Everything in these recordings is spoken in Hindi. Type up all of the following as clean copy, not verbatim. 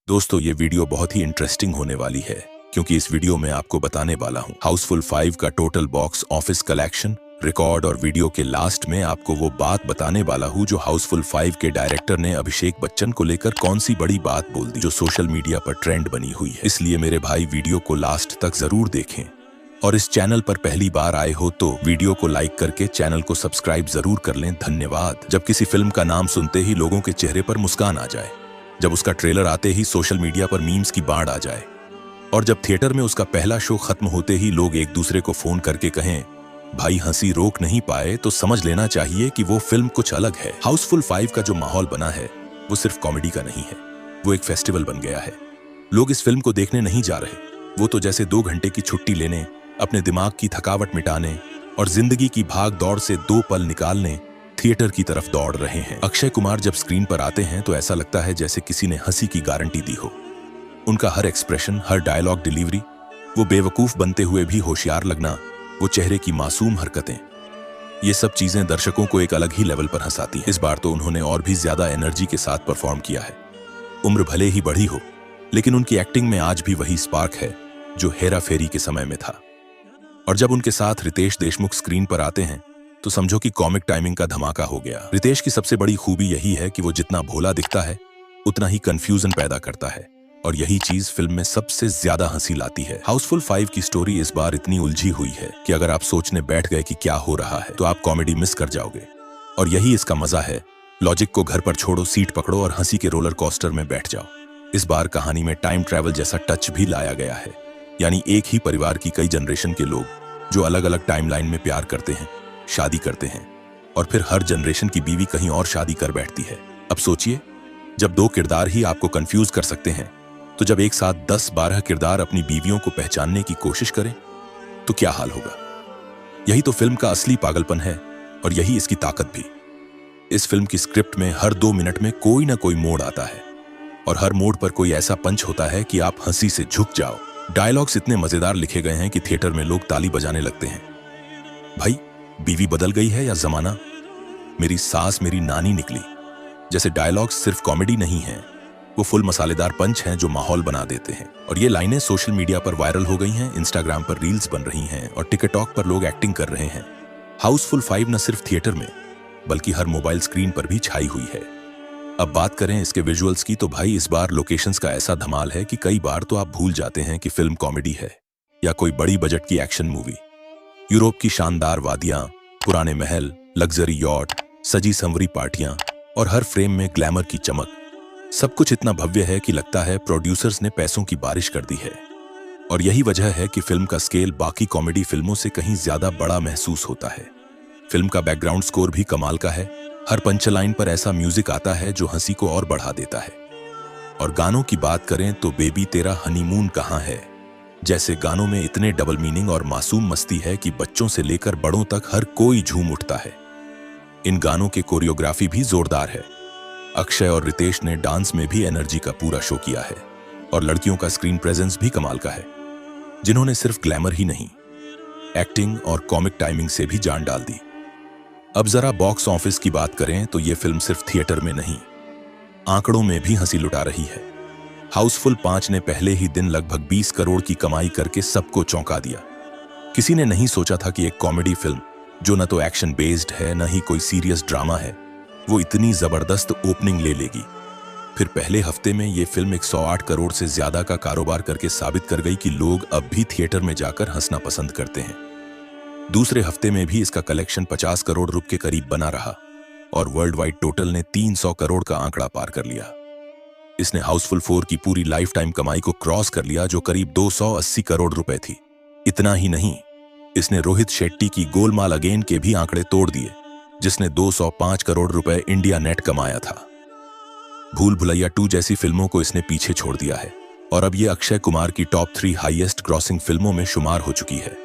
दोस्तों, ये वीडियो बहुत ही इंटरेस्टिंग होने वाली है क्योंकि इस वीडियो में आपको बताने वाला हूँ हाउसफुल 5 का total box office collection, record और वीडियो के लास्ट में आपको वो बात बताने वाला हूँ जो हाउसफुल 5 के डायरेक्टर ने अभिषेक बच्चन को लेकर कौन सी बड़ी बात बोल दी जो सोशल मीडिया पर ट्रेंड बनी हुई है। इसलिए मेरे भाई वीडियो को लास्ट तक जरूर देखें और इस चैनल पर पहली बार आए हो तो वीडियो को लाइक करके चैनल को सब्सक्राइब जरूर कर लें। धन्यवाद। जब किसी फिल्म का नाम सुनते ही लोगों के चेहरे पर मुस्कान आ जाए, जब उसका ट्रेलर आते ही सोशल मीडिया पर मीम्स की बाढ़ आ जाए और जब थिएटर में उसका पहला शो खत्म होते ही लोग एक दूसरे को फोन करके कहें भाई हंसी रोक नहीं पाए, तो समझ लेना चाहिए कि वो फिल्म कुछ अलग है। हाउसफुल 5 का जो माहौल बना है वो सिर्फ कॉमेडी का नहीं है, वो एक फेस्टिवल बन गया है। लोग इस फिल्म को देखने नहीं जा रहे, वो तो जैसे 2 घंटे की छुट्टी लेने, अपने दिमाग की थकावट मिटाने और जिंदगी की भाग दौड़ से 2 पल निकालने थिएटर की तरफ दौड़ रहे हैं। अक्षय कुमार जब स्क्रीन पर आते हैं तो ऐसा लगता है जैसे किसी ने हंसी की गारंटी दी हो। उनका हर एक्सप्रेशन, हर डायलॉग डिलीवरी, वो बेवकूफ बनते हुए भी होशियार लगना, वो चेहरे की मासूम हरकतें, ये सब चीजें दर्शकों को एक अलग ही लेवल पर हंसाती हैं। इस बार तो उन्होंने और भी ज्यादा एनर्जी के साथ परफॉर्म किया है। उम्र भले ही बढ़ी हो, लेकिन उनकी एक्टिंग में आज भी वही स्पार्क है जो हेरा फेरी के समय में था। और जब उनके साथ रितेश देशमुख स्क्रीन पर आते हैं तो समझो कि कॉमिक टाइमिंग का धमाका हो गया। रितेश की सबसे बड़ी खूबी यही है कि वो जितना भोला दिखता है उतना ही कंफ्यूजन पैदा करता है और यही चीज फिल्म में सबसे ज्यादा हंसी लाती है। हाउसफुल 5 की स्टोरी इस बार इतनी उलझी हुई है कि अगर आप सोचने बैठ गए कि क्या हो रहा है तो आप कॉमेडी मिस कर जाओगे। और यही इसका मजा है। लॉजिक को घर पर छोड़ो, सीट पकड़ो और हंसी के रोलर कोस्टर में बैठ जाओ। इस बार कहानी में टाइम ट्रैवल जैसा टच भी लाया गया है, यानी एक ही परिवार की कई जनरेशन के लोग जो अलग अलग टाइमलाइन में प्यार करते हैं, शादी करते हैं और फिर हर जनरेशन की बीवी कहीं और शादी कर बैठती है। अब सोचिए, जब 2 किरदार ही आपको कंफ्यूज कर सकते हैं तो जब एक साथ 10-12 किरदार अपनी बीवियों को पहचानने की कोशिश करें तो क्या हाल होगा। यही तो फिल्म का असली पागलपन है और यही इसकी ताकत भी। इस फिल्म की स्क्रिप्ट में हर 2 मिनट में कोई ना कोई मोड़ आता है और हर मोड़ पर कोई ऐसा पंच होता है कि आप हंसी से झुक जाओ। डायलॉग्स इतने मजेदार लिखे गए हैं कि थिएटर में लोग ताली बजाने लगते हैं। भाई, बीवी बदल गई है या जमाना, मेरी सास मेरी नानी निकली जैसे डायलॉग्स सिर्फ कॉमेडी नहीं है, वो फुल मसालेदार पंच हैं जो माहौल बना देते हैं। और ये लाइनें सोशल मीडिया पर वायरल हो गई हैं, इंस्टाग्राम पर रील्स बन रही हैं और टिकटॉक पर लोग एक्टिंग कर रहे हैं। हाउसफुल 5 न सिर्फ थिएटर में बल्कि हर मोबाइल स्क्रीन पर भी छाई हुई है। अब बात करें इसके विजुअल्स की तो भाई इस बार लोकेशंस का ऐसा धमाल है कि कई बार तो आप भूल जाते हैं कि फिल्म कॉमेडी है या कोई बड़ी बजट की एक्शन मूवी। यूरोप की शानदार वादियां, पुराने महल, लग्जरी यॉट, सजी संवरी पार्टियां और हर फ्रेम में ग्लैमर की चमक, सब कुछ इतना भव्य है कि लगता है प्रोड्यूसर्स ने पैसों की बारिश कर दी है। और यही वजह है कि फिल्म का स्केल बाकी कॉमेडी फिल्मों से कहीं ज्यादा बड़ा महसूस होता है। फिल्म का बैकग्राउंड स्कोर भी कमाल का है। हर पंचलाइन पर ऐसा म्यूजिक आता है जो हंसी को और बढ़ा देता है। और गानों की बात करें तो बेबी तेरा हनीमून कहाँ है जैसे गानों में इतने डबल मीनिंग और मासूम मस्ती है कि बच्चों से लेकर बड़ों तक हर कोई झूम उठता है। इन गानों के कोरियोग्राफी भी जोरदार है। अक्षय और रितेश ने डांस में भी एनर्जी का पूरा शो किया है और लड़कियों का स्क्रीन प्रेजेंस भी कमाल का है, जिन्होंने सिर्फ ग्लैमर ही नहीं, एक्टिंग और कॉमिक टाइमिंग से भी जान डाल दी। अब जरा बॉक्स ऑफिस की बात करें तो ये फिल्म सिर्फ थिएटर में नहीं, आंकड़ों में भी हंसी लुटा रही है। हाउसफुल 5 ने पहले ही दिन लगभग 20 करोड़ की कमाई करके सबको चौंका दिया। किसी ने नहीं सोचा था कि एक कॉमेडी फिल्म जो न तो एक्शन बेस्ड है न ही कोई सीरियस ड्रामा है, वो इतनी जबरदस्त ओपनिंग ले लेगी। फिर पहले हफ्ते में ये फिल्म 108 करोड़ से ज्यादा का कारोबार करके साबित कर गई कि लोग अब भी थिएटर में जाकर हंसना पसंद करते हैं। दूसरे हफ्ते में भी इसका कलेक्शन 50 करोड़ रुपए के करीब बना रहा और वर्ल्ड वाइड टोटल ने 300 करोड़ का आंकड़ा पार कर लिया। इसने हाउसफुल 4 की पूरी लाइफ टाइम कमाई को क्रॉस कर लिया जो करीब 280 करोड़ रुपए थी। इतना ही नहीं, इसने रोहित शेट्टी की गोलमाल अगेन के भी आंकड़े तोड़ दिए, जिसने 205 करोड़ रुपए इंडिया नेट कमाया था। भूल भुलैया 2 जैसी फिल्मों को इसने पीछे छोड़ दिया है और अब ये अक्षय कुमार की टॉप 3 हाईएस्ट क्रॉसिंग फिल्मों में शुमार हो चुकी है।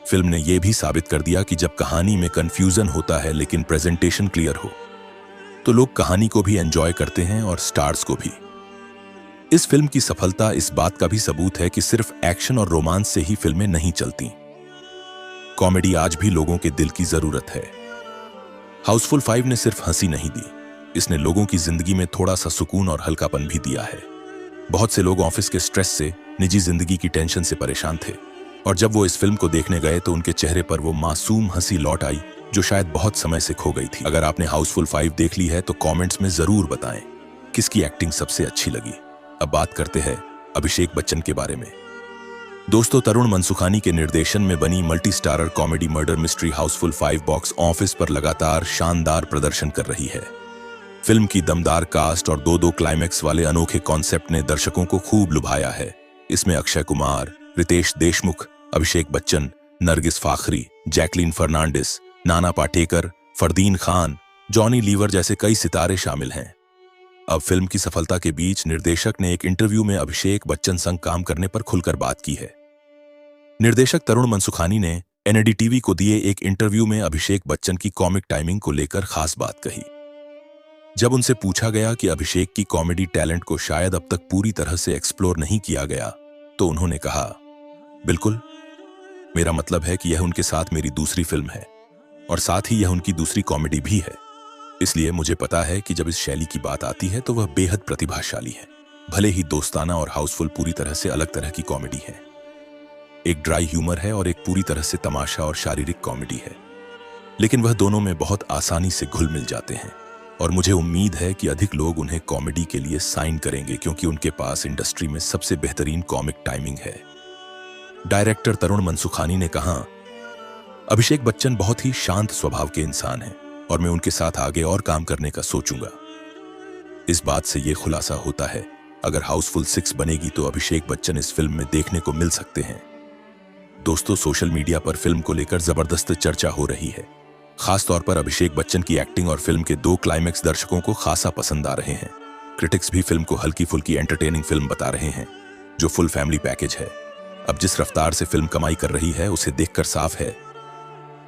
फिल्म ने यह भी साबित कर दिया कि जब कहानी में कंफ्यूजन होता है लेकिन प्रेजेंटेशन क्लियर हो तो लोग कहानी को भी एंजॉय करते हैं और स्टार्स को भी। इस फिल्म की सफलता इस बात का भी सबूत है कि सिर्फ एक्शन और रोमांस से ही फिल्में नहीं चलती, कॉमेडी आज भी लोगों के दिल की जरूरत है। हाउसफुल 5 ने सिर्फ हंसी नहीं दी, इसने लोगों की जिंदगी में थोड़ा सा सुकून और हल्कापन भी दिया है। बहुत से लोग ऑफिस के स्ट्रेस से, निजी जिंदगी की टेंशन से परेशान थे, और जब वो इस फिल्म को देखने गए तो उनके चेहरे पर वो मासूम हंसी लौट आई जो शायद बहुत समय से खो गई थी। अगर आपने हाउसफुल 5 देख ली है तो कमेंट्स में जरूर बताएं किसकी एक्टिंग सबसे अच्छी लगी। अब बात करते हैं अभिषेक बच्चन के बारे में। दोस्तों, तरुण मनसुखानी के निर्देशन में बनी multi starrer comedy murder mystery Housefull 5 box office पर लगातार शानदार प्रदर्शन कर रही है। फिल्म की दमदार कास्ट और दो क्लाइमैक्स वाले अनोखे कॉन्सेप्ट ने दर्शकों को खूब लुभाया है। इसमें Akshay Kumar, Ritesh Deshmukh, Abhishek Bachchan, Nargis Fakhri, Jacqueline Fernandes, Nana Patekar, Fardeen Khan, Johnny liver जैसे कई सितारे शामिल हैं। अब फिल्म की सफलता के बीच निर्देशक ने एक इंटरव्यू में अभिषेक बच्चन संग काम करने पर खुलकर बात की है। निर्देशक तरुण मनसुखानी ने एनडीटीवी को दिए एक इंटरव्यू में अभिषेक बच्चन की कॉमिक टाइमिंग को लेकर खास बात कही। जब उनसे पूछा गया कि अभिषेक की कॉमेडी टैलेंट को शायद अब तक पूरी तरह से एक्सप्लोर नहीं किया गया, तो उन्होंने कहा, बिल्कुल, मेरा मतलब है कि यह उनके साथ मेरी दूसरी फिल्म है और साथ ही यह उनकी दूसरी कॉमेडी भी है। इसलिए मुझे पता है कि जब इस शैली की बात आती है तो वह बेहद प्रतिभाशाली है। भले ही दोस्ताना और हाउसफुल पूरी तरह से अलग तरह की कॉमेडी है, एक ड्राई ह्यूमर है और एक पूरी तरह से तमाशा और शारीरिक कॉमेडी है, लेकिन वह दोनों में बहुत आसानी से घुल मिल जाते हैं और मुझे उम्मीद है कि अधिक लोग उन्हें कॉमेडी के लिए साइन करेंगे क्योंकि उनके पास इंडस्ट्री में सबसे बेहतरीन कॉमिक टाइमिंग है। डायरेक्टर तरुण मनसुखानी ने कहा, अभिषेक बच्चन बहुत ही शांत स्वभाव के इंसान हैं और मैं उनके साथ आगे और काम करने का सोचूंगा। इस बात से यह खुलासा होता है, अगर हाउसफुल 6 बनेगी तो अभिषेक बच्चन इस फिल्म में देखने को मिल सकते हैं। दोस्तों, सोशल मीडिया पर फिल्म को लेकर जबरदस्त चर्चा हो रही है। खासतौर पर अभिषेक बच्चन की एक्टिंग और फिल्म के 2 क्लाइमैक्स दर्शकों को खासा पसंद आ रहे हैं। क्रिटिक्स भी फिल्म को हल्की फुल्की एंटरटेनिंग फिल्म बता रहे हैं जो फुल फैमिली पैकेज है। अब जिस रफ्तार से फिल्म कमाई कर रही है उसे देखकर साफ है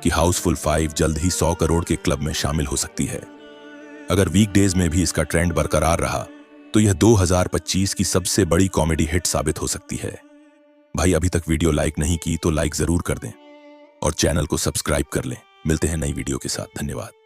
कि हाउसफुल 5 जल्द ही 100 करोड़ के क्लब में शामिल हो सकती है। अगर वीकडेज में भी इसका ट्रेंड बरकरार रहा तो यह 2025 की सबसे बड़ी कॉमेडी हिट साबित हो सकती है। भाई, अभी तक वीडियो लाइक नहीं की तो लाइक जरूर कर दें और चैनल को सब्सक्राइब कर लें। मिलते हैं नई वीडियो के साथ। धन्यवाद।